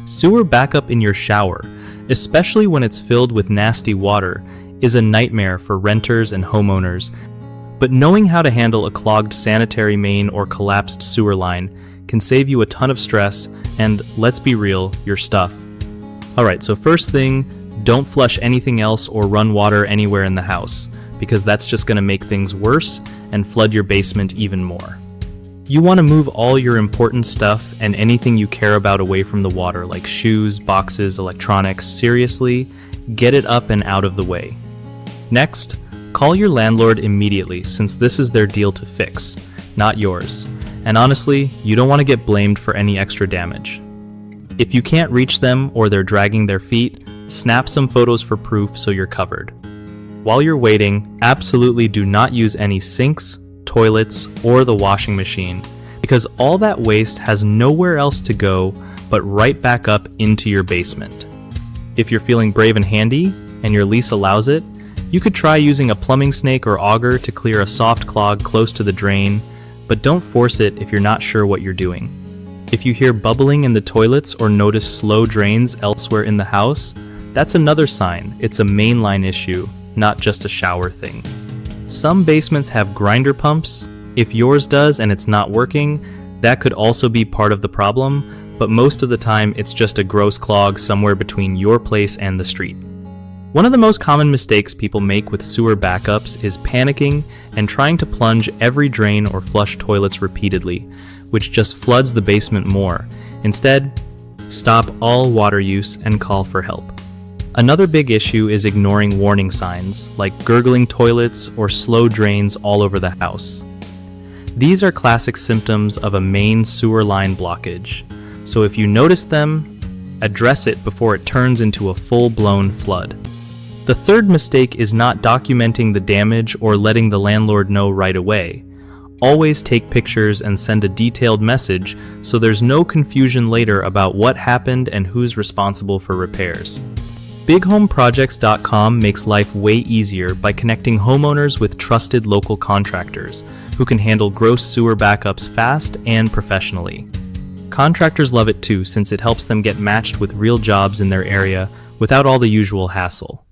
Sewer backup in your shower, especially when it's filled with nasty water, is a nightmare for renters and homeowners. But knowing how to handle a clogged sanitary main or collapsed sewer line can save you a ton of stress and, let's be real, your stuff. Alright, so first thing, don't flush anything else or run water anywhere in the house, because that's just going to make things worse and flood your basement even more. You want to move all your important stuff and anything you care about away from the water, like shoes, boxes, electronics. Seriously, get it up and out of the way. Next, call your landlord immediately, since this is their deal to fix, not yours. And honestly, you don't want to get blamed for any extra damage. If you can't reach them or they're dragging their feet, snap some photos for proof so you're covered. While you're waiting, absolutely do not use any sinks, toilets, or the washing machine, because all that waste has nowhere else to go but right back up into your basement. If you're feeling brave and handy, and your lease allows it, you could try using a plumbing snake or auger to clear a soft clog close to the drain, but don't force it if you're not sure what you're doing. If you hear bubbling in the toilets or notice slow drains elsewhere in the house, that's another sign it's a mainline issue, not just a shower thing. Some basements have grinder pumps. If yours does and it's not working, that could also be part of the problem, but most of the time it's just a gross clog somewhere between your place and the street. One of the most common mistakes people make with sewer backups is panicking and trying to plunge every drain or flush toilets repeatedly, which just floods the basement more. Instead, stop all water use and call for help. Another big issue is ignoring warning signs, like gurgling toilets or slow drains all over the house. These are classic symptoms of a main sewer line blockage, so if you notice them, address it before it turns into a full-blown flood. The third mistake is not documenting the damage or letting the landlord know right away. Always take pictures and send a detailed message so there's no confusion later about what happened and who's responsible for repairs. BigHomeProjects.com makes life way easier by connecting homeowners with trusted local contractors who can handle gross sewer backups fast and professionally. Contractors love it too, since it helps them get matched with real jobs in their area without all the usual hassle.